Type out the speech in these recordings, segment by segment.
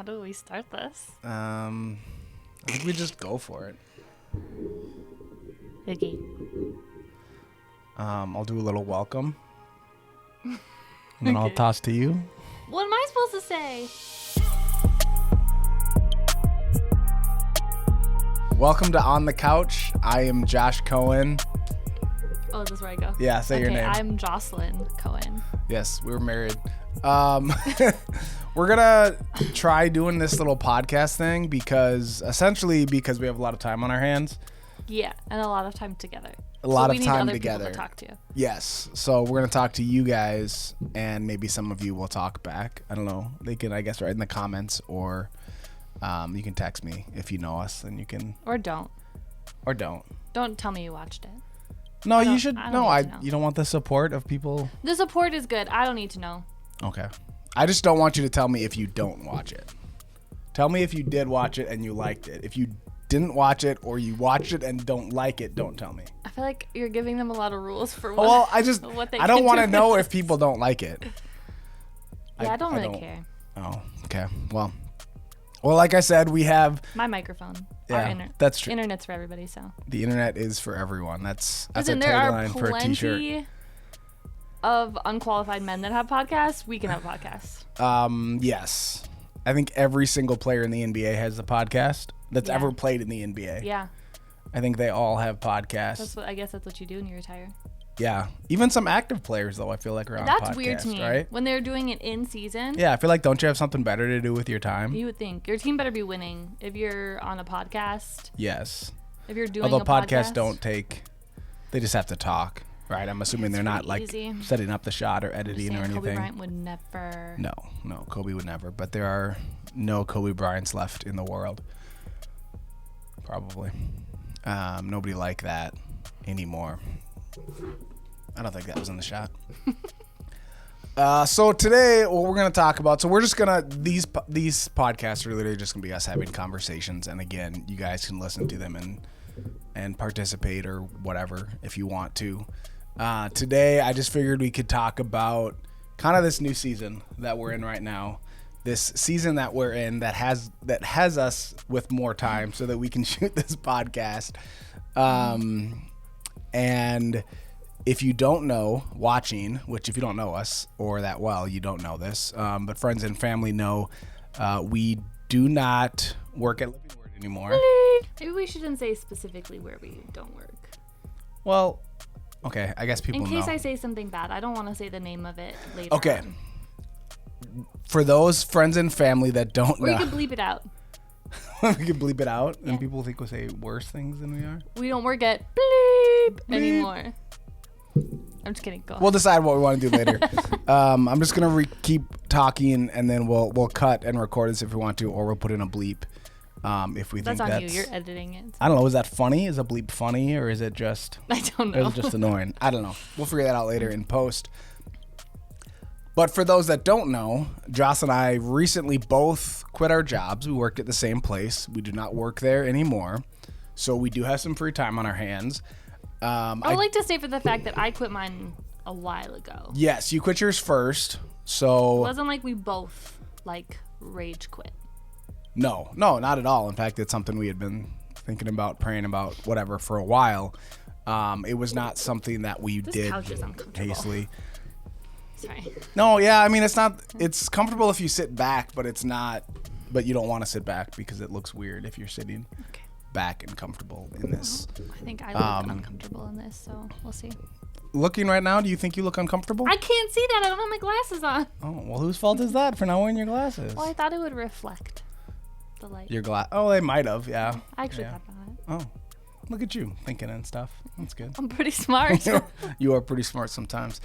How do we start this? I think we just go for it. Okay. I'll do a little welcome. And then I'll toss to you. What am I supposed to say? Welcome to On the Couch. I am Josh Coan. Oh, this is where I go? Yeah, say your name. I'm Jocelyn Coan. Yes, we were married. We're gonna try doing this little podcast thing because we have a lot of time on our hands. Yeah, and a lot of time together. A lot of time together. together. People to talk to. Yes. So we're gonna talk to you guys, and maybe some of you will talk back. I don't know. They can, I guess, write in the comments, or you can text me if you know us, and you can. Or don't. Or don't. Don't tell me you watched it. No, you should. You don't want the support of people. The support is good. I don't need to know. Okay. I just don't want you to tell me if you don't watch it. Tell me if you did watch it and you liked it. If you didn't watch it or you watched it and don't like it, don't tell me. I feel like you're giving them a lot of rules for what. Well, I don't want to know with if people don't like it. Yeah, I don't really care. Oh, okay. Well, like I said, we have my microphone. Yeah, that's true. Internet's for everybody, so the internet is for everyone. That's a there are tagline for a t-shirt. Plenty of unqualified men that have podcasts. We can have podcasts. Yes. I think every single player in the NBA has a podcast that's ever played in the NBA. Yeah. I think they all have podcasts. I guess that's what you do when you retire. Yeah. Even some active players, though, I feel like are on podcasts. That's weird to me. Right? When they're doing it in season. Yeah, I feel like, don't you have something better to do with your time? You would think. Your team better be winning if you're on a podcast. Yes. If you're doing Although a podcast. podcasts don't take, they just have to talk, right? I'm assuming they're not like setting up the shot or editing or anything. Kobe Bryant would never. No, Kobe would never. But there are no Kobe Bryants left in the world. Probably. Nobody like that anymore. I don't think that was in the shot. So today, what we're going to talk about, we're just going to, these podcasts are literally just going to be us having conversations. And again, you guys can listen to them and participate or whatever if you want to. Today, I just figured we could talk about kind of this new season that we're in right now. This season that we're in that has us with more time so that we can shoot this podcast. And if you don't know, watching, which if you don't know us or that well, you don't know this, but friends and family know, we do not work at Living Word anymore. Maybe we shouldn't say specifically where we don't work. Well, okay, I guess people know. In case I say something bad, I don't want to say the name of it later. Okay. For those friends and family that don't know. Or you can bleep it out. We can bleep it out, and people think we say worse things than we are. We don't work at bleep anymore. I'm just kidding. Go on. We'll decide what we want to do later. I'm just gonna keep talking, and then we'll cut and record this if we want to, or we'll put in a bleep if we think that's. That's on you. You're editing it. So. I don't know. Is that funny? Is a bleep funny, or is it just? I don't know. Or is it just annoying? I don't know. We'll figure that out later in post. But for those that don't know, Joss and I recently both quit our jobs. We worked at the same place. We do not work there anymore, so we do have some free time on our hands. I would like to say for the fact that I quit mine a while ago. Yes, you quit yours first. So it wasn't like we both rage quit. No, not at all. In fact, it's something we had been thinking about, praying about, whatever, for a while. It was not something that we did hastily. Sorry. No, yeah, I mean, it's comfortable if you sit back, but it's not, but you don't want to sit back because it looks weird if you're sitting back and comfortable in this. I think I look uncomfortable in this, so we'll see. Looking right now, do you think you look uncomfortable? I can't see that. I don't have my glasses on. Oh, well, whose fault is that for not wearing your glasses? Well, I thought it would reflect the light. Your Oh, they might have, yeah. I actually thought that. Oh, look at you thinking and stuff. That's good. I'm pretty smart. You are pretty smart sometimes.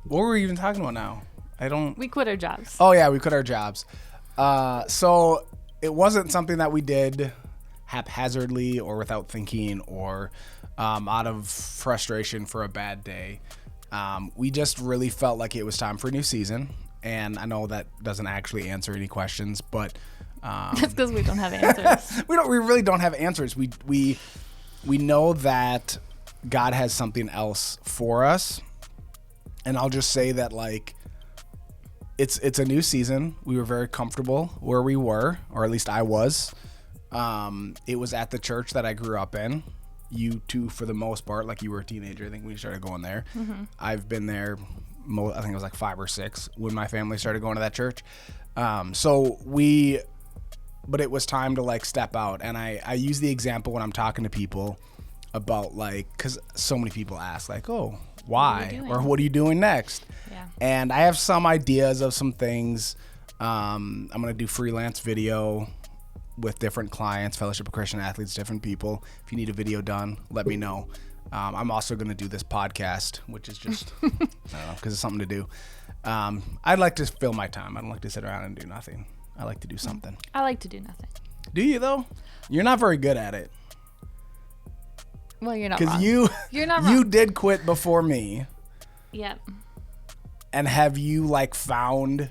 What were we even talking about now? We quit our jobs. Oh, yeah, we quit our jobs. So it wasn't something that we did haphazardly or without thinking or out of frustration for a bad day. We just really felt like it was time for a new season. And I know that doesn't actually answer any questions, but that's because we don't have answers. We really don't have answers. We know that God has something else for us. And I'll just say that, it's a new season. We were very comfortable where we were, or at least I was. It was at the church that I grew up in. You too, for the most part, like you were a teenager, I think when you started going there. Mm-hmm. I've been there, I think it was like 5 or 6 when my family started going to that church. But it was time to like step out. And I use the example when I'm talking to people about like, because so many people ask like, oh, why? Or what are you doing next? Yeah. And I have some ideas of some things. I'm going to do freelance video with different clients, Fellowship of Christian Athletes, different people. If you need a video done, let me know. I'm also going to do this podcast, which is just, I don't know, because it's something to do. I'd like to fill my time. I don't like to sit around and do nothing. I like to do something. I like to do nothing. Do you, though? You're not very good at it. Well, you're not wrong. Because you're not wrong. You did quit before me. Yep. And have you, like, found,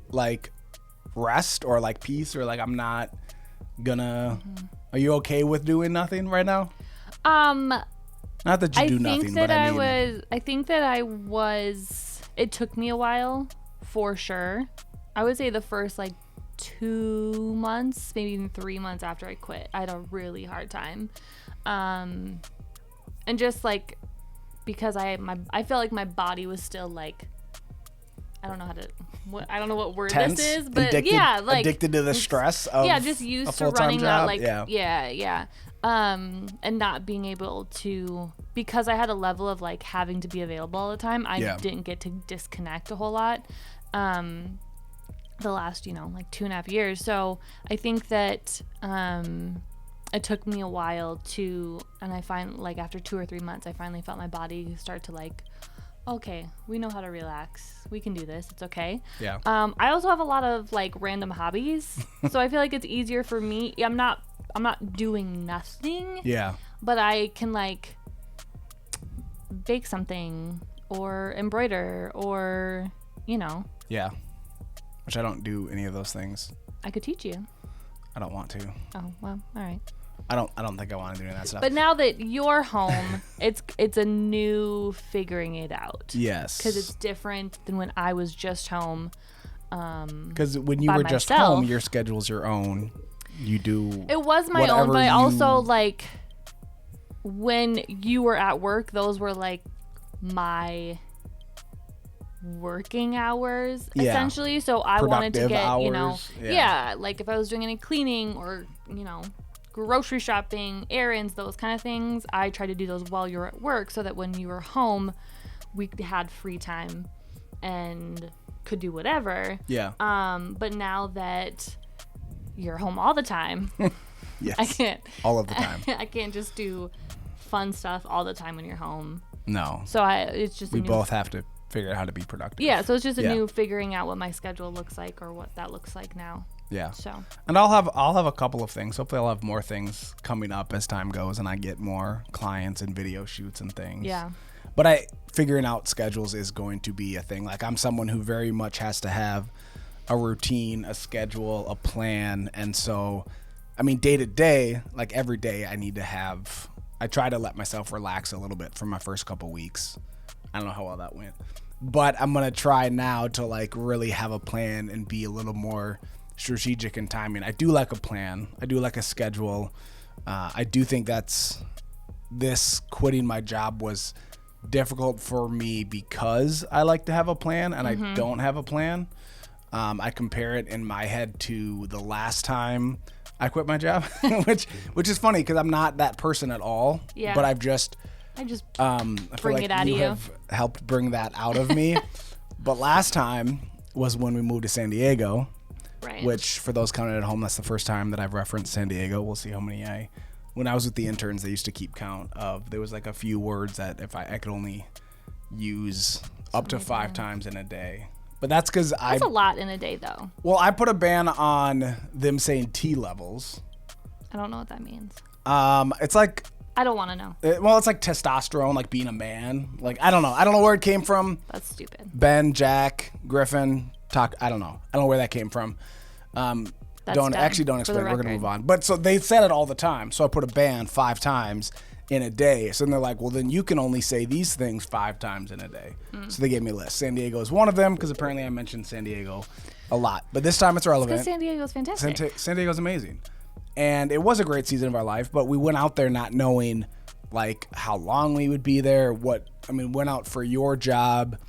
like, rest or, like, peace? Or, like, I'm not gonna... Mm-hmm. Are you okay with doing nothing right now? Not that you do nothing, but I mean... I think that I was... It took me a while, for sure. I would say the first, like, 2 months, maybe even 3 months after I quit, I had a really hard time. And just, like, because I felt like my body was still, like... I don't know how to... I don't know what word Tense, this is, but addicted, yeah, like... Addicted to the stress of just used a to full-time running job. that, like... Yeah. And not being able to... Because I had a level of, like, having to be available all the time, I didn't get to disconnect a whole lot. The last, like 2.5 years. So I think that it took me a while to, and I find like after 2 or 3 months, I finally felt my body start to like, okay, we know how to relax. We can do this. It's okay. Yeah. I also have a lot of like random hobbies, so I feel like it's easier for me. I'm not doing nothing. Yeah. But I can like bake something or embroider or Yeah. Which I don't do any of those things. I could teach you. I don't want to. Oh, well, all right. I don't think I want to do that stuff. But now that you're home, it's a new figuring it out. Yes. Because it's different than when I was just home. Because when you were just home, your schedule's your own. You do. It was my own, but I also like when you were at work, those were like my working hours essentially. So I wanted to get hours. Like if I was doing any cleaning or grocery shopping, errands, those kind of things, I try to do those while you're at work so that when you were home we had free time and could do whatever. But now that you're home all the time, yes, I can't all of the time. I can't just do fun stuff all the time when you're home. No. So it's just we both have to figure out how to be productive. Yeah, so it's just a new figuring out what my schedule looks like or what that looks like now. Yeah. So. And I'll have a couple of things. Hopefully I'll have more things coming up as time goes and I get more clients and video shoots and things. Yeah. But figuring out schedules is going to be a thing. Like I'm someone who very much has to have a routine, a schedule, a plan. And so, I mean, day to day, like every day I try to let myself relax a little bit for my first couple weeks. I don't know how well that went. But I'm going to try now to like really have a plan and be a little more strategic in timing. I do like a plan. I do like a schedule. I do think this quitting my job was difficult for me because I like to have a plan and I don't have a plan. I compare it in my head to the last time I quit my job, which is funny because I'm not that person at all. Yeah. But I just I feel like it out you of you. have helped bring that out of me. But last time was when we moved to San Diego, right? Which for those counting at home, that's the first time that I've referenced San Diego. We'll see how many when I was with the interns, they used to keep count of, there was like a few words that if I could only use up to 5 times in a day. But that's because that's a lot in a day though. Well, I put a ban on them saying T levels. I don't know what that means. It's like, I don't want to know. It's like testosterone, like being a man. Like, I don't know where it came from. That's stupid. Ben, Jack, Griffin, I don't know where that came from. Don't explain. We're going to move on. But so they said it all the time. So I put a ban 5 times in a day. So then they're like, well, then you can only say these things 5 times in a day. So they gave me a list. San Diego is one of them because apparently I mentioned San Diego a lot. But this time it's relevant. Because San Diego's fantastic. San Diego's amazing. And it was a great season of our life, but we went out there not knowing like how long we would be there. Went out for your job,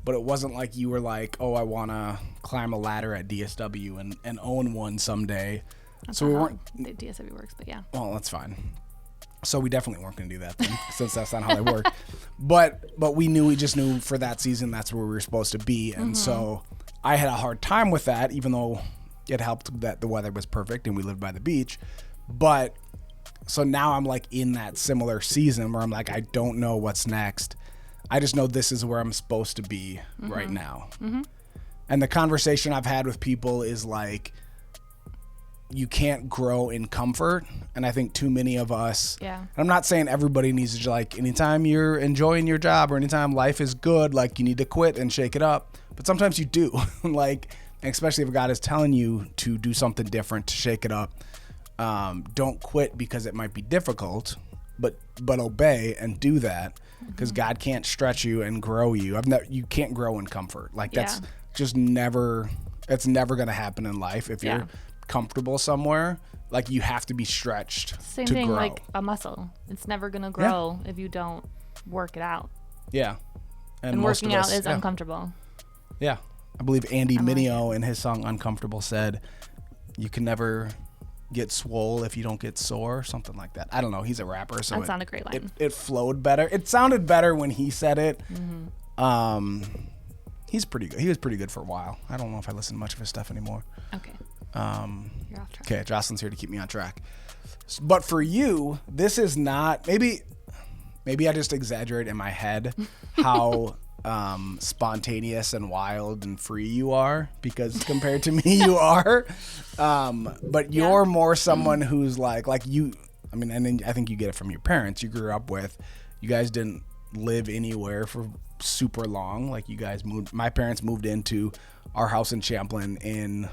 but it wasn't like you were like, oh, I want to climb a ladder at DSW and own one someday. That's so we weren't. The DSW works, but yeah. Well, that's fine. So we definitely weren't going to do that then, since that's not how they work. But we just knew for that season that's where we were supposed to be, and so I had a hard time with that, even though it helped that the weather was perfect and we lived by the beach. But so now I'm like in that similar season where I'm like, I don't know what's next. I just know this is where I'm supposed to be right now. And the conversation I've had with people is like, you can't grow in comfort. And I think too many of us, I'm not saying everybody needs to, like, anytime you're enjoying your job or anytime life is good, like you need to quit and shake it up. But sometimes you do. Like, especially if God is telling you to do something different, to shake it up. Don't quit because it might be difficult, but obey and do that, because God can't stretch you and grow you. You can't grow in comfort. Like that's just never, it's never going to happen in life. If you're comfortable somewhere, like you have to be stretched Same to thing grow. like a muscle. It's never going to grow if you don't work it out. Yeah. And working out is uncomfortable. Yeah. I believe Andy Mineo in his song Uncomfortable said, you can never get swole if you don't get sore, something like that. I don't know. He's a rapper, so that sounded a great line. It flowed better. It sounded better when he said it. He's pretty good. He was pretty good for a while. I don't know if I listen to much of his stuff anymore. Okay. You're off track. Okay, Jocelyn's here to keep me on track. But for you, this is not, maybe I just exaggerate in my head how spontaneous and wild and free you are, because compared to me you are, but you're more someone who's like you, I mean, and then I think you get it from your parents you grew up with. You guys didn't live anywhere for super long. Like you guys my parents moved into our house in Champlin in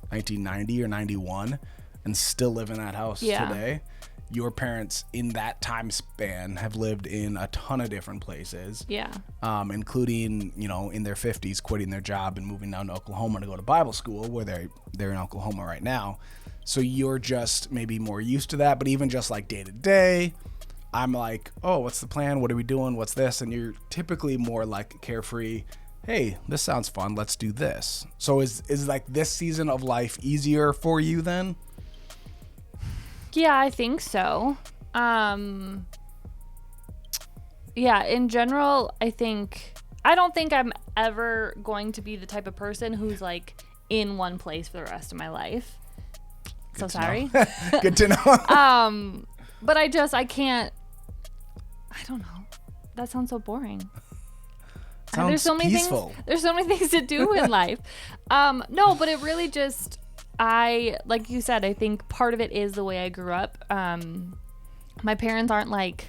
1990 or 91 and still live in that house today. Your parents in that time span have lived in a ton of different places. Yeah. Including, in their 50s, quitting their job and moving down to Oklahoma to go to Bible school, where they're in Oklahoma right now. So you're just maybe more used to that. But even just like day to day, I'm like, oh, what's the plan? What are we doing? What's this? And you're typically more like carefree. Hey, this sounds fun. Let's do this. So is like this season of life easier for you then? Yeah, I think so. Yeah, in general, I don't think I'm ever going to be the type of person who's like in one place for the rest of my life. So sorry. Good to know. But I can't, I don't know. That sounds so boring. Sounds there's so many peaceful. There's so many things to do in life. No, but it really just, like you said, I think part of it is the way I grew up. My parents aren't like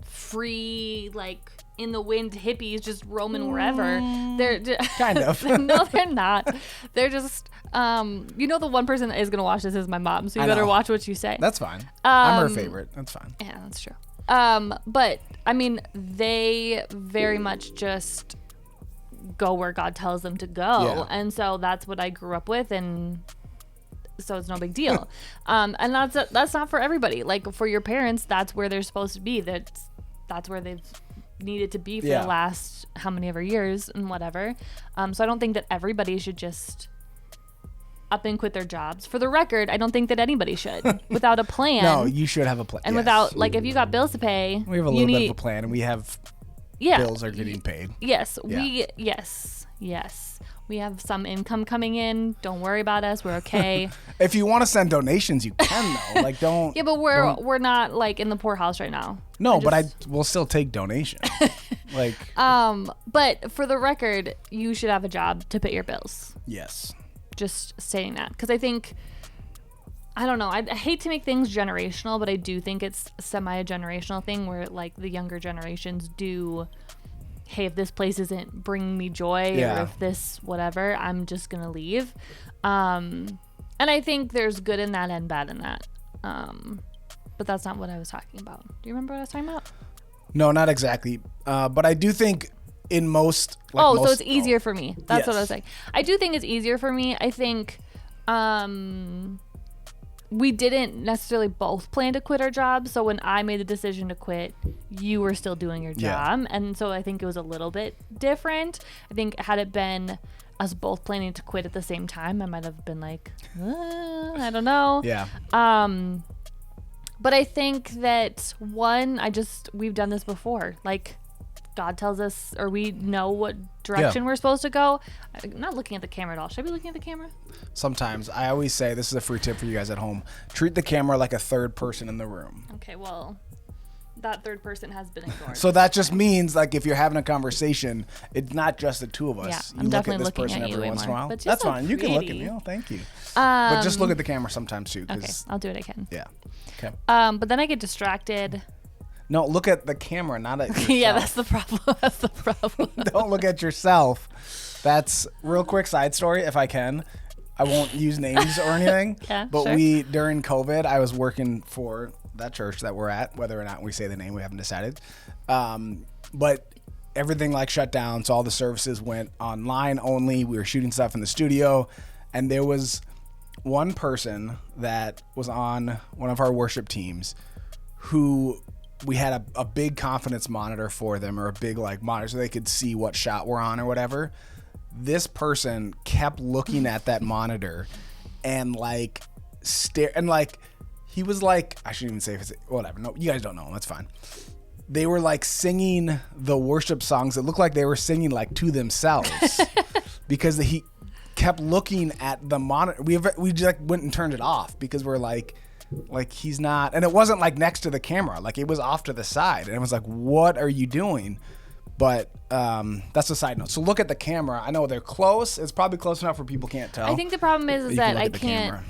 free, like in the wind hippies just roaming wherever. They're just, kind of. No, they're not. They're just, the one person that is going to watch this is my mom. So you better watch what you say. That's fine. I'm her favorite. That's fine. Yeah, that's true. But I mean, they very much just go where God tells them to go. Yeah. And so that's what I grew up with. And so it's no big deal. And that's not for everybody. Like for your parents, that's where they're supposed to be. That's where they've needed to be for the last how many ever years and whatever. So I don't think that everybody should just up and quit their jobs. For the record, I don't think that anybody should without a plan. No, you should have a plan. And without, like, if you got bills to pay, we have a little bit of a plan, and we have bills are getting paid. Yes, we have some income coming in. Don't worry about us. We're okay. If you want to send donations, you can though. Like, don't. Yeah, but we're not like in the poorhouse right now. No, but I will still take donations. Like. But for the record, you should have a job to pay your bills. Yes. Just saying that, because I think, I don't know, I hate to make things generational, but I do think it's semi-generational thing where like the younger generations do, hey, if this place isn't bringing me joy or if this whatever, I'm just gonna leave. And I think there's good in that and bad in that. but that's not what I was talking about. Do you remember what I was talking about? No, not exactly. But I do think in most... so it's easier for me. That's what I was saying. I do think it's easier for me. I think we didn't necessarily both plan to quit our jobs. So when I made the decision to quit, you were still doing your job. And so I think it was a little bit different. I think had it been us both planning to quit at the same time, I might have been like, I don't know. Yeah. But I think that we've done this before. Like God tells us, or we know what direction we're supposed to go. I'm not looking at the camera at all. Should I be looking at the camera? Sometimes. I always say, this is a free tip for you guys at home, treat the camera like a third person in the room. Okay, well, that third person has been ignored. So that just means, like, if you're having a conversation, it's not just the two of us. Yeah, I'm definitely looking at you every once in a while. That's fine. You can look at me. Oh, thank you. But just look at the camera sometimes too. Okay, I'll do what I can. Yeah. Okay. But then I get distracted. No, look at the camera, not at yourself. Yeah, that's the problem. Don't look at yourself. That's real quick side story, if I can. I won't use names or anything. Yeah, but sure. during COVID, I was working for that church that we're at. Whether or not we say the name, we haven't decided. But everything like shut down, so all the services went online only. We were shooting stuff in the studio, and there was one person that was on one of our worship teams who we had a big confidence monitor for them, or a big like monitor so they could see what shot we're on or whatever. This person kept looking at that monitor and like stare, and like he was like, I shouldn't even say if it's whatever. No, you guys don't know. That's fine. They were like singing the worship songs. It looked like they were singing like to themselves because he kept looking at the monitor. We just like went and turned it off because we're like he's not, and it wasn't like next to the camera, like it was off to the side, and it was like, what are you doing? But that's a side note. So look at the camera. I know they're close. It's probably close enough where people can't tell. I think the problem is that I can't. Camera.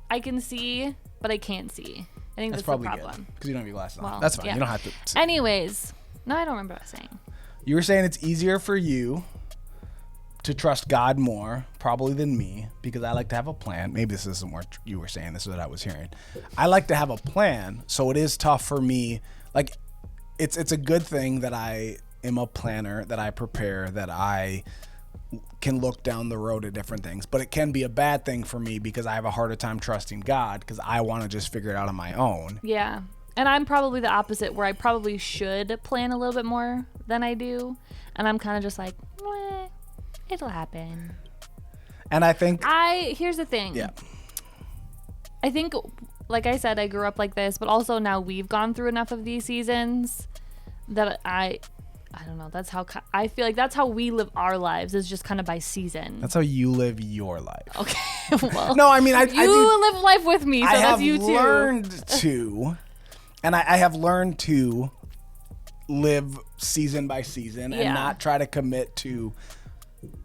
I can see, but I can't see. I think that's probably the problem. Because you don't have your glasses on. Well, That's fine. yeah. You don't have to. Anyways, no, I don't remember what I was saying. You were saying it's easier for you to trust God more, probably, than me, because I like to have a plan. Maybe this isn't what you were saying. This is what I was hearing. I like to have a plan, so it is tough for me. Like, it's a good thing that I am a planner, that I prepare, that I can look down the road at different things. But it can be a bad thing for me because I have a harder time trusting God because I want to just figure it out on my own. Yeah. And I'm probably the opposite, where I probably should plan a little bit more than I do. And I'm kind of just like, it'll happen. And I think... Here's the thing. Yeah. I think, like I said, I grew up like this, but also now we've gone through enough of these seasons that I don't know. That's how I feel like that's how we live our lives, is just kind of by season. That's how you live your life. Okay. Well, no, I mean, you live life with me, so that's you too. I have learned to, and I have learned to live season by season and not try to commit to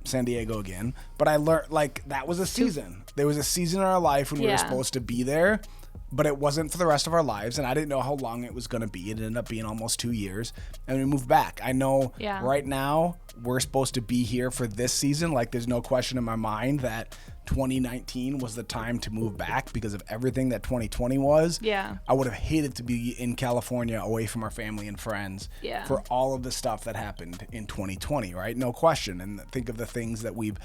San Diego again. But I learned, like, that was a season. There was a season in our life when we were supposed to be there, but it wasn't for the rest of our lives, and I didn't know how long it was going to be. It ended up being almost 2 years, and we moved back. I know right now we're supposed to be here for this season. Like, there's no question in my mind that 2019 was the time to move back because of everything that 2020 was. Yeah. I would have hated to be in California away from our family and friends for all of the stuff that happened in 2020, right? No question. And think of the things that we've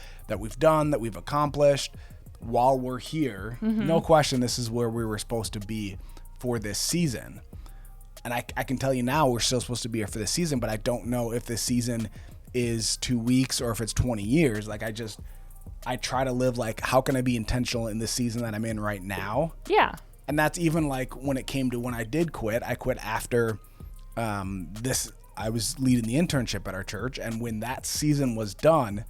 done, that we've accomplished. While we're here, no question, this is where we were supposed to be for this season. And I can tell you now we're still supposed to be here for this season, but I don't know if this season is 2 weeks or if it's 20 years. Like, I try to live like, how can I be intentional in the season that I'm in right now? Yeah. And that's even like when it came to when I did quit. I quit after I was leading the internship at our church. And when that season was done,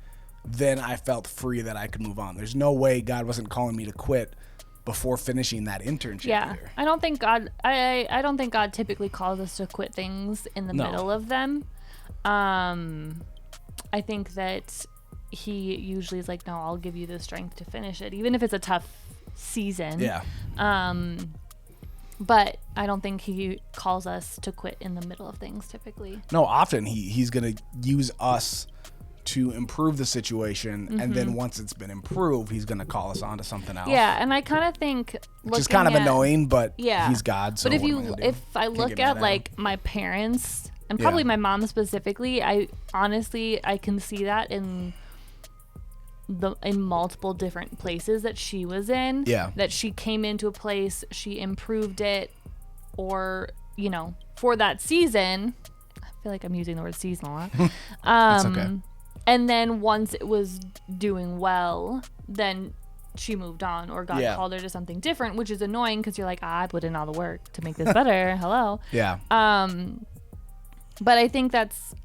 then I felt free that I could move on. There's no way God wasn't calling me to quit before finishing that internship year. I don't think God I don't think God typically calls us to quit things in the middle of them. I think that he usually is like, no, I'll give you the strength to finish it, even if it's a tough season. Yeah. But I don't think he calls us to quit in the middle of things typically. No, often he's going to use us to improve the situation, and then once it's been improved, he's going to call us on to something else. Yeah, and I kind of think, which is kind of annoying, but yeah, he's God. So but if I look at like my parents and probably my mom specifically, I can see that in multiple different places that she was in. Yeah, that she came into a place, she improved it, or for that season. I feel like I'm using the word season a lot. It's okay. And then once it was doing well, then she moved on, or God called her to something different, which is annoying because you're like, I put in all the work to make this better. Hello. Yeah. But I think that's,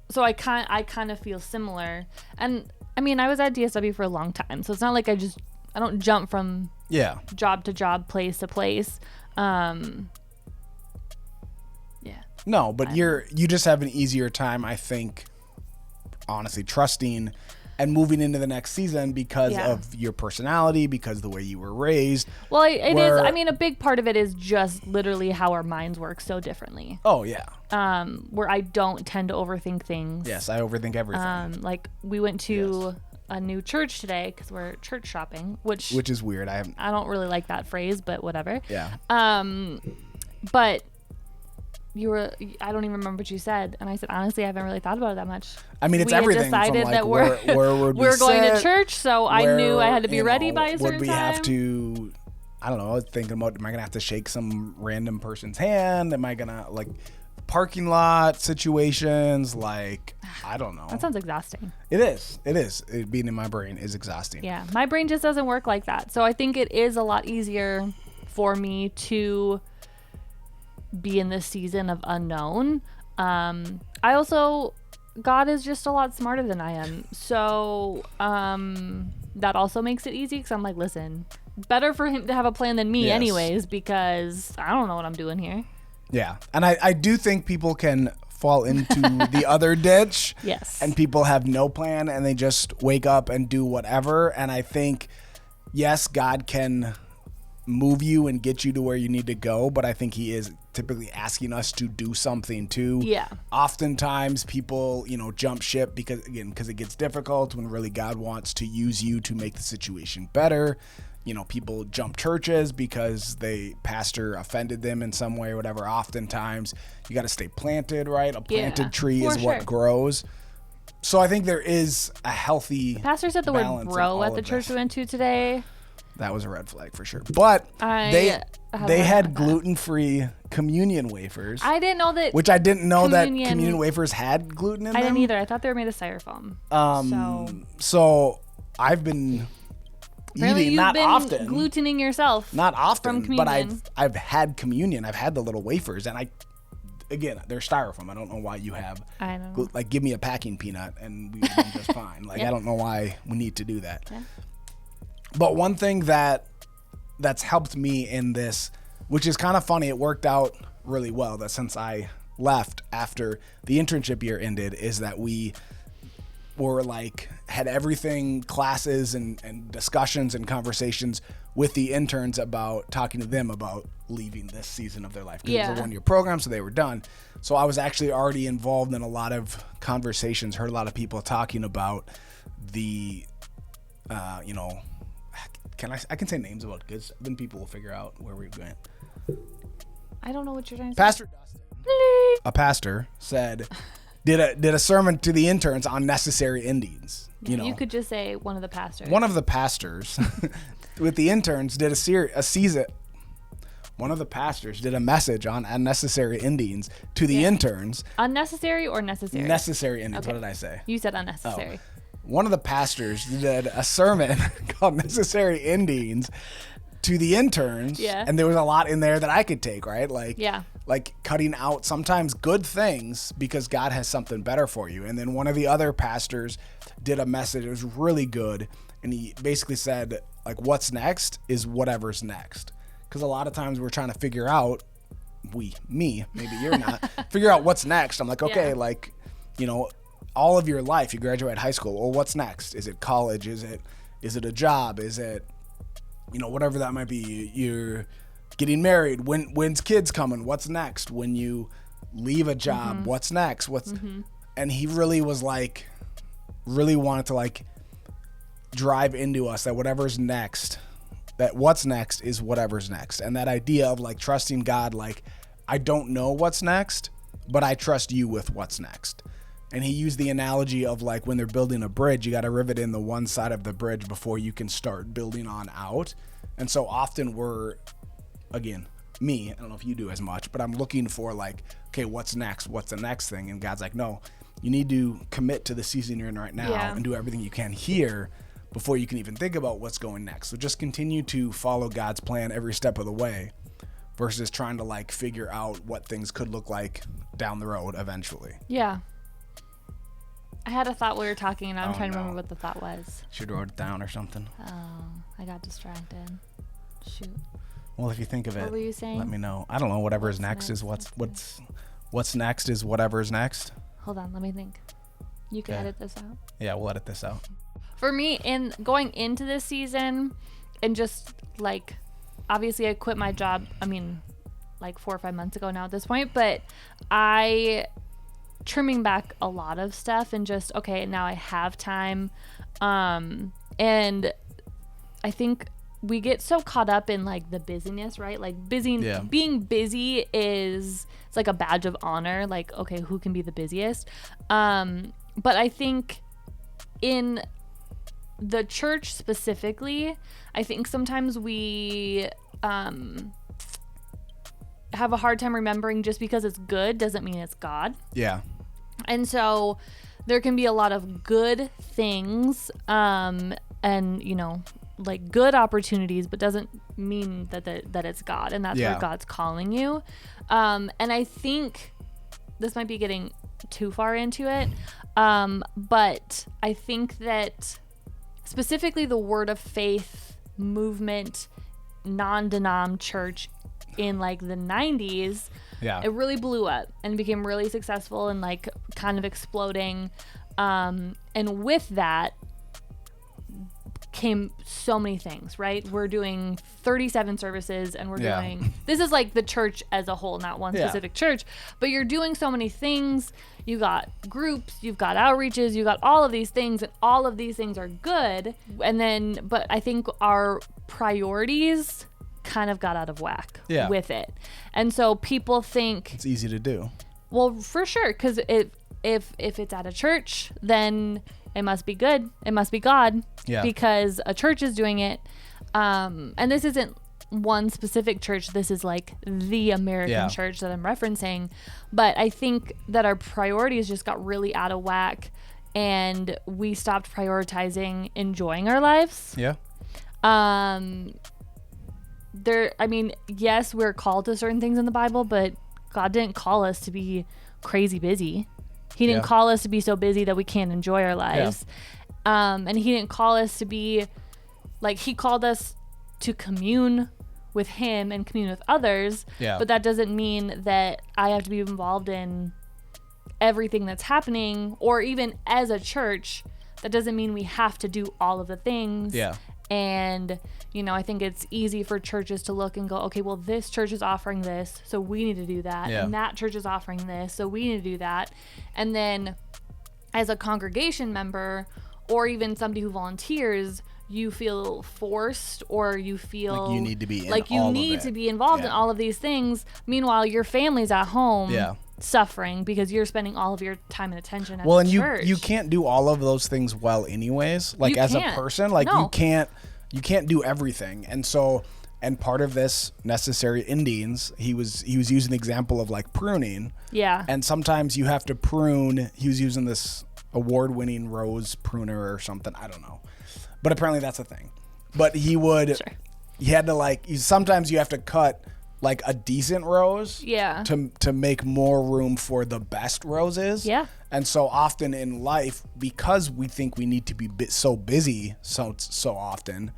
so I kind of feel similar. And I mean, I was at DSW for a long time, so it's not like I don't jump from job to job, place to place. No, but you just have an easier time, I think, honestly, trusting and moving into the next season because of your personality, because of the way you were raised. Well, it is. I mean, a big part of it is just literally how our minds work so differently. Oh, yeah. Where I don't tend to overthink things. Yes, I overthink everything. Like, we went to a new church today because we're church shopping, which is weird. I don't really like that phrase, but whatever. Yeah. But I don't even remember what you said, and I said, honestly, I haven't really thought about it that much. I mean, it's everything. We decided that where would we're going to church, so I knew I had to be ready by a certain time. Would we have to? I don't know. I was thinking about, am I gonna have to shake some random person's hand? Am I gonna parking lot situations? Like, I don't know. That sounds exhausting. It is. It being in my brain is exhausting. Yeah, my brain just doesn't work like that. So I think it is a lot easier for me to be in this season of unknown. I also, God is just a lot smarter than I am, so that also makes it easy, because I'm like, listen, better for him to have a plan than me anyways, because I don't know what I'm doing here. Yeah, and I do think people can fall into the other ditch. Yes. And people have no plan and they just wake up and do whatever, and I think, yes, God can move you and get you to where you need to go, but I think he is typically asking us to do something too. Yeah. Oftentimes people, jump ship because it gets difficult, when really God wants to use you to make the situation better. People jump churches because the pastor offended them in some way or whatever. Oftentimes you got to stay planted, right? A planted tree is what grows. So I think there is a healthy The pastor said the word bro at the church we went to today. That was a red flag for sure. But they had gluten-free communion wafers. I didn't know that. Which I didn't know that communion wafers had gluten in them. I didn't either. I thought they were made of styrofoam. So I've been eating, not often. Glutening yourself. Not often, but I've had communion. I've had the little wafers, and again, they're styrofoam. I don't know why you have. I don't know. Give me a packing peanut, and we would be just fine. I don't know why we need to do that. Yeah. But one thing that's helped me in this, which is kind of funny, it worked out really well, that since I left after the internship year ended, is that we were had everything, classes and discussions and conversations with the interns about talking to them about leaving this season of their life. Because it was a 1-year program, so they were done. So I was actually already involved in a lot of conversations, heard a lot of people talking about the, I can say names about kids, then people will figure out where we went. I don't know what you're trying to Pastor Dustin, a pastor, did a sermon to the interns on necessary endings. You could just say one of the pastors. One of the pastors with the interns did a season. One of the pastors did a message on unnecessary endings to the interns. Unnecessary or necessary? Necessary endings. Okay. What did I say? You said unnecessary. Oh. One of the pastors did a sermon called Necessary Endings to the interns. Yeah. And there was a lot in there that I could take, right? Like cutting out sometimes good things because God has something better for you. And then one of the other pastors did a message. It was really good. And he basically said, what's next is whatever's next. Because a lot of times we're trying to figure out, maybe you're not, figure out what's next. I'm like, okay, all of your life, you graduate high school. Well, what's next? Is it college? Is it a job? Is it, whatever that might be? You're getting married. When's kids coming? What's next? When you leave a job, what's next? And he really was really wanted to like drive into us that whatever's next, that what's next is whatever's next. And that idea of like trusting God, like, I don't know what's next, but I trust you with what's next. And he used the analogy of like when they're building a bridge, you got to rivet in the one side of the bridge before you can start building on out. And so often we're, again, me, I don't know if you do as much, but I'm looking for like, okay, what's next? What's the next thing? And God's like, no, you need to commit to the season you're in right now and do everything you can here before you can even think about what's going next. So just continue to follow God's plan every step of the way versus trying to like figure out what things could look like down the road eventually. Yeah. I had a thought while we were talking, and I'm trying to remember what the thought was. Should have wrote it down or something. Oh, I got distracted. Shoot. Well, if you think of it, what were you saying? Let me know. I don't know. Whatever is next is what's next is whatever is next. Hold on, let me think. You can edit this out. Yeah, we'll edit this out. For me, in going into this season, and just like, obviously, I quit my job. I mean, like 4 or 5 months ago now at this point, but trimming back a lot of stuff and just, okay, now I have time. And I think we get so caught up in like the busyness, right? Like being busy it's like a badge of honor. Like, okay, who can be the busiest? But I think in the church specifically, I think sometimes we, have a hard time remembering just because it's good doesn't mean it's God. Yeah. And so there can be a lot of good things, and like good opportunities, but doesn't mean that it's God, and that's where God's calling you. And I think this might be getting too far into it, but I think that specifically the Word of Faith movement, non-denom church in like the 90s, it really blew up and became really successful and like kind of exploding. And with that came so many things, right? We're doing 37 services, and we're doing, this is like the church as a whole, not one specific church, but you're doing so many things. You got groups, you've got outreaches, you got all of these things, and all of these things are good. And then, but I think our priorities kind of got out of whack with it. And so people think it's easy to do. Well, for sure, because if it's at a church, then it must be good. It must be God. Yeah. Because a church is doing it. And this isn't one specific church. This is like the American church that I'm referencing. But I think that our priorities just got really out of whack, and we stopped prioritizing enjoying our lives. Yeah. Yes, we're called to certain things in the Bible, but God didn't call us to be crazy busy. He didn't call us to be so busy that we can't enjoy our lives. And he didn't call us to be like, he called us to commune with him and commune with others. Yeah. But that doesn't mean that I have to be involved in everything that's happening, or even as a church, that doesn't mean we have to do all of the things. Yeah. And, I think it's easy for churches to look and go, okay, well, this church is offering this, so we need to do that. Yeah. And that church is offering this, so we need to do that. And then as a congregation member, or even somebody who volunteers, you feel forced, or you feel like you need to be to be involved in all of these things. Meanwhile, your family's at home suffering because you're spending all of your time and attention at the church. You can't do all of those things well anyways. Like as a person, like you can't do everything. And so, and part of this necessary endings, he was using the example of like pruning. Yeah. And sometimes you have to prune. He was using this award-winning rose pruner or something. I don't know. But apparently that's a thing. But he had to sometimes you have to cut like a decent rose to make more room for the best roses. Yeah. And so often in life, because we think we need to be so busy so often,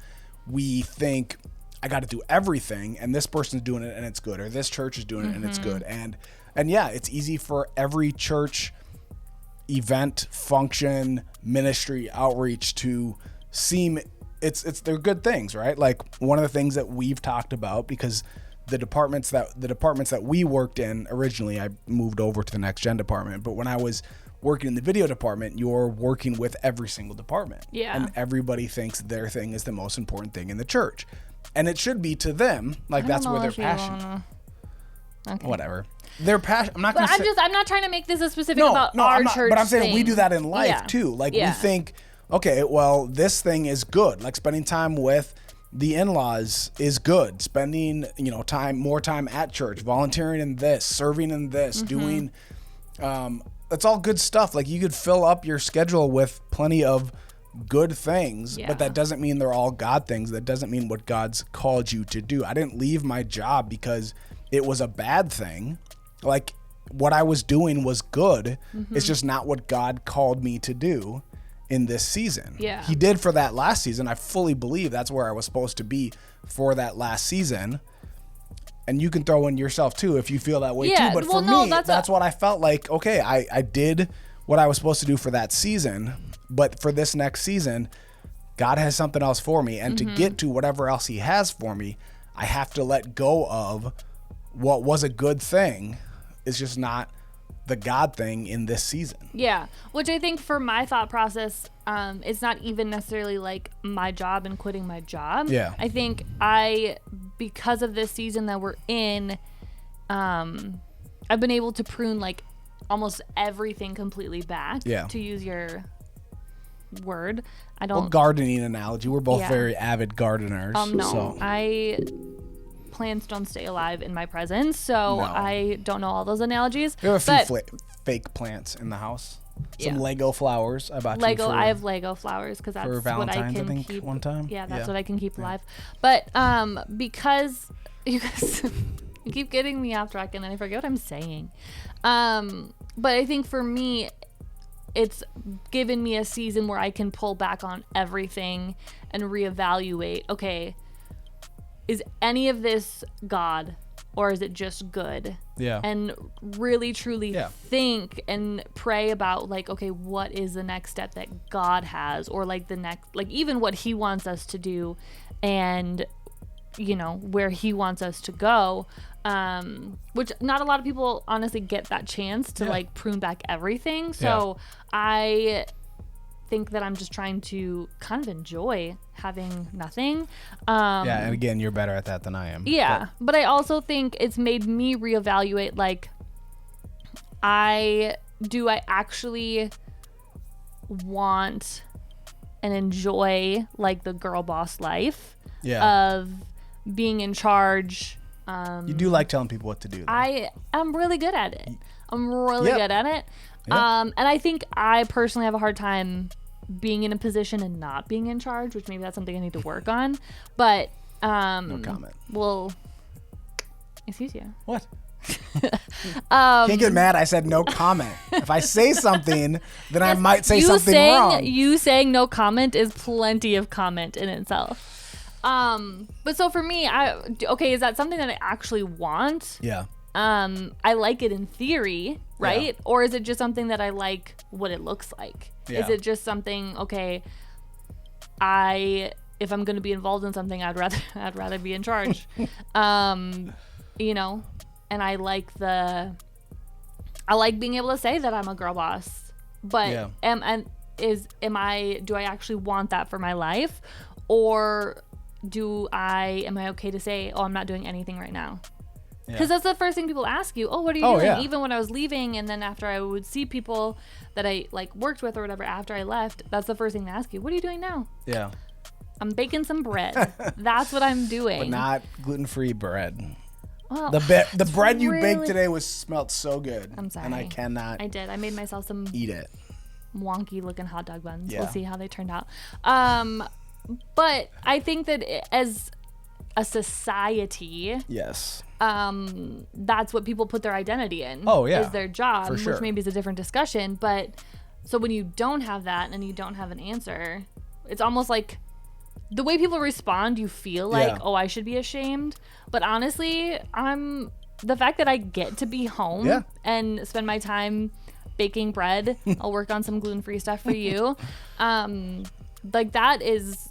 we think I got to do everything, and this person's doing it and it's good, or this church is doing it and it's good. And it's easy for every church event, function, ministry, outreach to seem they're good things, right? Like one of the things that we've talked about, because the departments that we worked in originally, I moved over to the next gen department, but when I was working in the video department, you're working with every single department. Yeah. And everybody thinks their thing is the most important thing in the church. And it should be to them. Like, that's where their passion. Okay. Whatever. Their passion. I'm not going to say. I'm not trying to make this a specific about our church. But I'm saying thing. we do that in life too. Like, we think, okay, well, this thing is good. Like, spending time with the in-laws is good. Spending, more time at church, volunteering in this, serving in this, doing, that's all good stuff. Like, you could fill up your schedule with plenty of good things, but that doesn't mean they're all God things. That doesn't mean what God's called you to do. I didn't leave my job because it was a bad thing. Like, what I was doing was good. It's just not what God called me to do in this season. Yeah. He did for that last season. I fully believe that's where I was supposed to be for that last season. And you can throw in yourself too if you feel that way too. But for me, that's what I felt like. Okay, I did what I was supposed to do for that season, but for this next season, God has something else for me. And to get to whatever else he has for me, I have to let go of what was a good thing. It's just not the God thing in this season. Yeah, which I think for my thought process, it's not even necessarily like my job and quitting my job. Yeah. I think because of this season that we're in, I've been able to prune like almost everything completely back. Yeah. To use your word. Gardening analogy. We're both very avid gardeners. No, plants don't stay alive in my presence, so no. I don't know all those analogies. We have a few fake plants in the house. Some Lego flowers. I bought Lego. I have Lego flowers because that's what I can keep. One time. Yeah, that's what I can keep alive. But because you guys you keep getting me off track and then I forget what I'm saying. But I think for me, it's given me a season where I can pull back on everything and reevaluate. Okay. Is any of this God or is it just good? Yeah. And really truly think and pray about like, okay, what is the next step that God has, or like the next, like even what he wants us to do and where he wants us to go. Which not a lot of people honestly get that chance to like prune back everything. So I think that I'm just trying to kind of enjoy having nothing. And again, you're better at that than I am. Yeah, but I also think it's made me reevaluate, like, I actually want and enjoy like the girl boss life of being in charge. You do like telling people what to do, though. I'm really good at it. Good at it. And I think I personally have a hard time being in a position and not being in charge, which maybe that's something I need to work on. But no comment. Well, excuse you. What? Can't get mad. I said no comment. If I say something, then I might say something wrong. You saying no comment is plenty of comment in itself. But so for me, is that something that I actually want? Yeah. I like it in theory, right? Yeah. Or is it just something that I like what it looks like? Yeah. Is it just something, okay, if I'm going to be involved in something, I'd rather be in charge. And I like being able to say that I'm a girl boss. But am I actually want that for my life? Or am I okay to say, oh, I'm not doing anything right now? Because that's the first thing people ask you. Oh, what are you doing? Yeah. Even when I was leaving, and then after I would see people that I like worked with or whatever after I left, that's the first thing they ask you. What are you doing now? Yeah. I'm baking some bread. That's what I'm doing. But not gluten-free bread. Well, the bread you baked today smelled so good. I'm sorry. And I cannot. I did. I made myself some eat it. Wonky looking hot dog buns. Yeah. We'll see how they turned out. But I think that as a society, yes, that's what people put their identity in. Oh yeah, is their job, for sure. Which maybe is a different discussion. But so when you don't have that and you don't have an answer, it's almost like the way people respond. You feel like, oh, I should be ashamed. But honestly, the fact that I get to be home and spend my time baking bread. I'll work on some gluten-free stuff for you. Like that is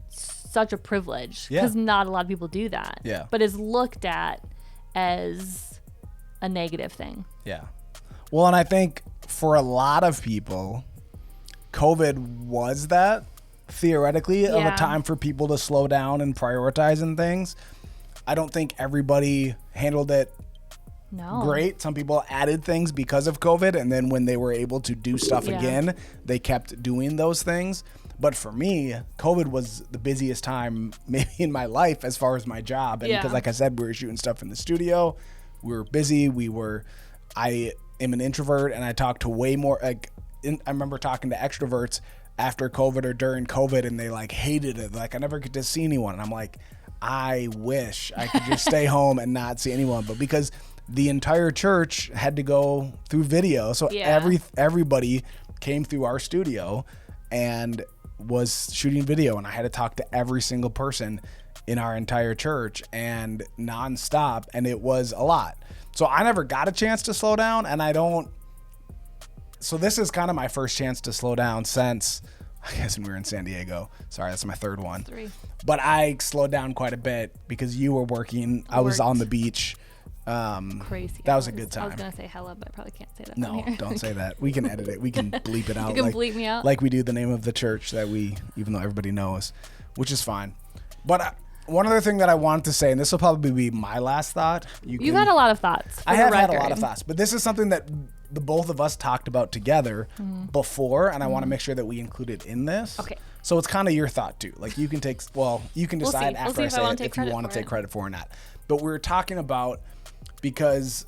such a privilege because not a lot of people do that. Yeah. But is looked at as a negative thing. Yeah. Well, and I think for a lot of people, COVID was that, theoretically, of a time for people to slow down and prioritize and things. I don't think everybody handled it great. Some people added things because of COVID, and then when they were able to do stuff again, they kept doing those things. But for me, COVID was the busiest time maybe in my life as far as my job. And because, like I said, we were shooting stuff in the studio. We were busy. I am an introvert, and I talk to way more. I remember talking to extroverts after COVID or during COVID, and they like hated it. Like, I never get to see anyone. And I'm like, I wish I could just stay home and not see anyone. But because the entire church had to go through video, so everybody came through our studio and was shooting video, and I had to talk to every single person in our entire church and nonstop, and it was a lot. So I never got a chance to slow down, and I don't. So this is kind of my first chance to slow down since, I guess, when we were in San Diego. Sorry, that's my third one. 3. But I slowed down quite a bit because you were working. I was on the beach. Crazy. That was a good time. I was gonna say hella, but I probably can't say that. No, don't say that. We can edit it. We can bleep it out. You can bleep me out. Like we do the name of the church that even though everybody knows, which is fine. But one other thing that I wanted to say, and this will probably be my last thought. You've had a lot of thoughts. I have had a lot of thoughts, but this is something that the both of us talked about together before, and I want to make sure that we include it in this. Okay. So it's kind of your thought too. Like you can decide after I say it if you want to take credit for it or not. But we were talking about, because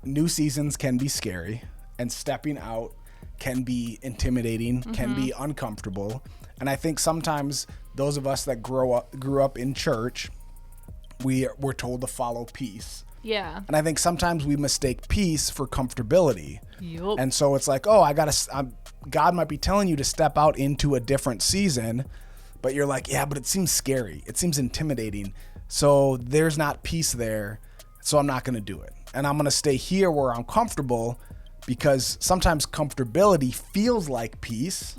new seasons can be scary and stepping out can be intimidating, can be uncomfortable. And I think sometimes those of us that grew up in church, we're told to follow peace. Yeah. And I think sometimes we mistake peace for comfortability. Yep. And so it's like, oh, God might be telling you to step out into a different season, but you're like, yeah, but it seems scary. It seems intimidating. So there's not peace there. So I'm not going to do it. And I'm going to stay here where I'm comfortable, because sometimes comfortability feels like peace,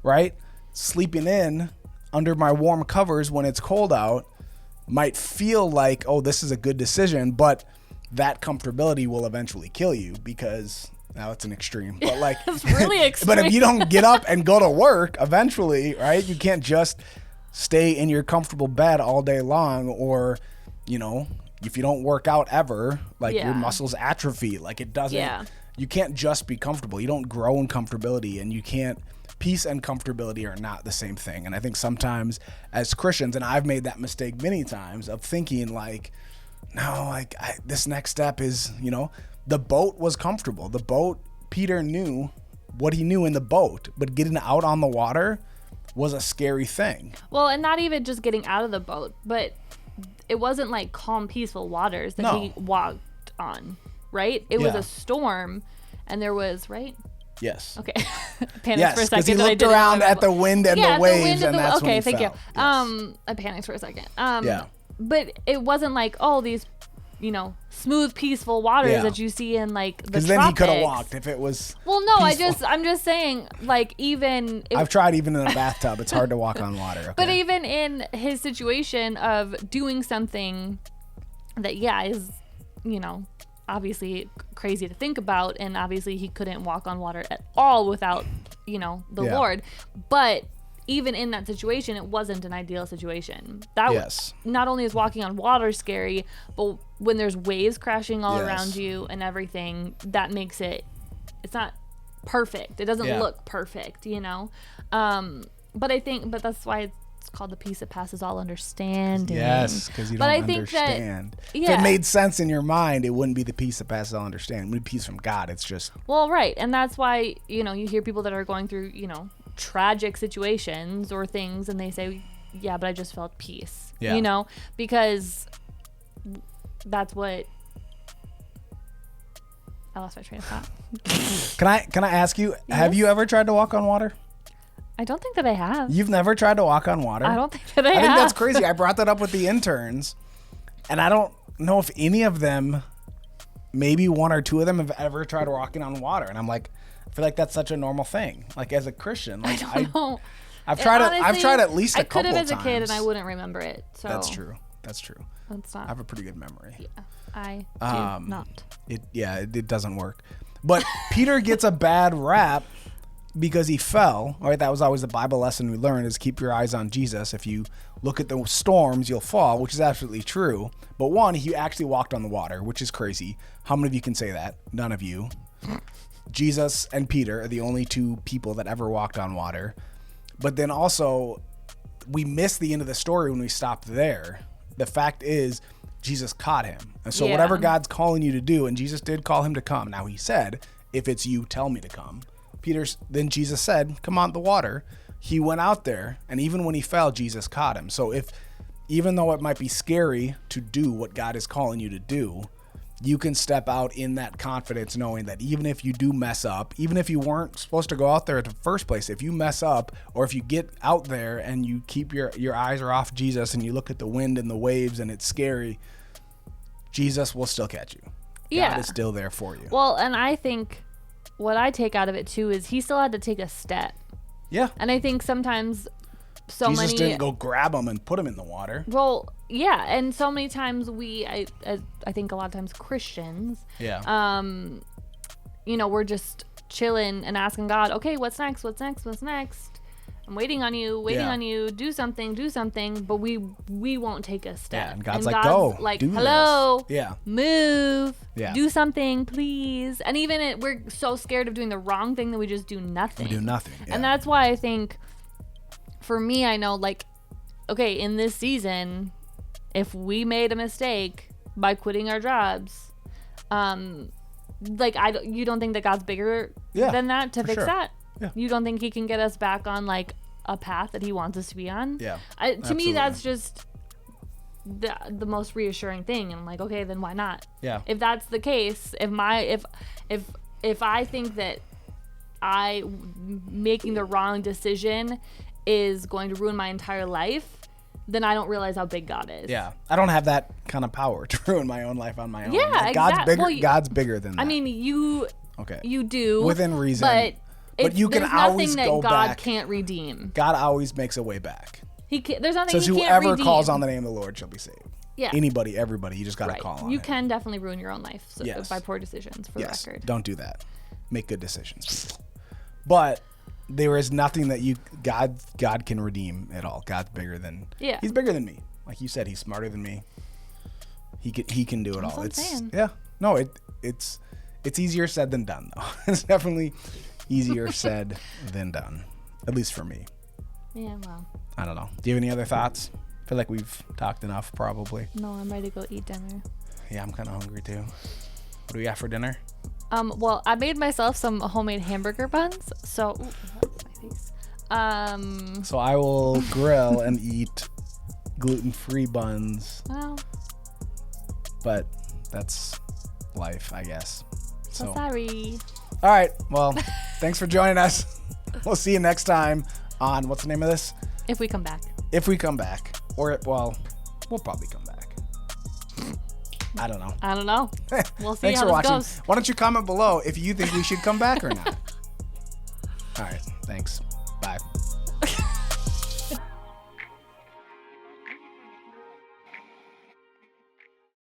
right? Sleeping in under my warm covers when it's cold out might feel like, oh, this is a good decision, but that comfortability will eventually kill you, because now it's an extreme, but like, it's really extreme. But if you don't get up and go to work eventually, right? You can't just stay in your comfortable bed all day long, or, if you don't work out ever, like your muscles atrophy. Like it doesn't, you can't just be comfortable. You don't grow in comfortability, and peace and comfortability are not the same thing. And I think sometimes as Christians, and I've made that mistake many times of thinking like, no, like this next step is, the boat was comfortable. The boat, Peter knew what he knew in the boat, but getting out on the water was a scary thing. Well, and not even just getting out of the boat, but it wasn't like calm, peaceful waters that he walked on, right? It was a storm, and there was, right? Yes. Okay. Panicked for a second. Because he looked around at the wind and the waves, and that's when he fell. Okay, thank you. I panicked for a second. But it wasn't like, these, smooth, peaceful waters that you see in like the tropics. Because then he could have walked if it was. Well, no, peaceful. I'm just saying, like, even I've tried even in a bathtub. It's hard to walk on water. Okay. But even in his situation of doing something that is, obviously crazy to think about, and obviously he couldn't walk on water at all without, the Lord. But even in that situation, it wasn't an ideal situation. Not only is walking on water scary, but when there's waves crashing all around you and everything, that makes it's not perfect. It doesn't look perfect, But that's why it's called the peace that passes all understanding. Yes, because you don't understand. If it made sense in your mind, it wouldn't be the peace that passes all understanding. It would be peace from God. It's just. Well, right. And that's why, you hear people that are going through, tragic situations or things, and they say, but I just felt peace. Because that's what. I lost my train of thought. Can I ask you, have you ever tried to walk on water? I don't think that I have. You've never tried to walk on water? I don't think that I have. I think that's crazy. I brought that up with the interns, and I don't know if any of them, maybe one or two of them, have ever tried walking on water. And I'm like, I feel like that's such a normal thing. Like as a Christian, like I don't know. I've tried it. I've tried at least a couple times. I could have as a kid, times. and I wouldn't remember it. So that's true. That's not. I have a pretty good memory. Yeah, I do not. It doesn't work. But Peter gets a bad rap because he fell. All right, that was always the Bible lesson we learned, is keep your eyes on Jesus. If you look at the storms, you'll fall, which is absolutely true. But one, he actually walked on the water, which is crazy. How many of you can say that? None of you. Jesus and Peter are the only two people that ever walked on water. But then also, we missed the end of the story when we stopped there. The fact is, Jesus caught him. And so whatever God's calling you to do, and Jesus did call him to come. Now he said, if it's you, tell me to come. Then Jesus said, come on the water. He went out there, and even when he fell, Jesus caught him. So even though it might be scary to do what God is calling you to do, you can step out in that confidence knowing that even if you do mess up, even if you weren't supposed to go out there in the first place, if you mess up, or if you get out there and you keep your eyes are off Jesus and you look at the wind and the waves and it's scary, Jesus will still catch you. God is still there for you. Well, and I think what I take out of it too is he still had to take a step. Yeah. And I think sometimes Jesus didn't go grab him and put him in the water. Well, yeah, and so many times I think a lot of times Christians, we're just chilling and asking God, okay, what's next? What's next? What's next? I'm waiting on you, do something, but we won't take a step. Yeah, and God's like, go, like, do hello, this. Yeah, move, yeah, do something, please. And even we're so scared of doing the wrong thing that we just do nothing. We do nothing, yeah. And that's why I think, for me, I know, like, okay, in this season, if we made a mistake by quitting our jobs, you don't think that God's bigger than that to fix that? Yeah. You don't think he can get us back on, like, a path that he wants us to be on? Yeah. To me, that's just the most reassuring thing. And I'm like, okay, then why not? Yeah. If that's the case, if I think that making the wrong decision is going to ruin my entire life, then I don't realize how big God is. Yeah. I don't have that kind of power to ruin my own life on my own. Yeah, like, exactly. God's bigger than that. I mean, you do. Within reason. But you can always go back. There's nothing that God can't redeem. God always makes a way back. There's nothing he can't redeem. Says whoever calls on the name of the Lord shall be saved. Yeah. Anybody, everybody, you just got to call on You him. can definitely ruin your own life by poor decisions, for the record. Don't do that. Make good decisions, people. But there is nothing that God can redeem at all. God's bigger than. Yeah. He's bigger than me. Like you said, he's smarter than me. He can do it all. That's what I'm saying. Yeah. No, it's easier said than done though. It's definitely easier said than done. At least for me. Yeah, well. I don't know. Do you have any other thoughts? I feel like we've talked enough probably. No, I'm ready to go eat dinner. Yeah, I'm kind of hungry too. What do we got for dinner? Well, I made myself some homemade hamburger buns. So, that's my face. So I will grill and eat gluten-free buns. Well. But that's life, I guess. So sorry. All right. Well, thanks for joining us. We'll see you next time on, what's the name of this? If we come back. If we come back. We'll probably come back. I don't know. We'll see Thanks how for this watching. goes. Why don't you comment below if you think we should come back or not? All right. Thanks. Bye.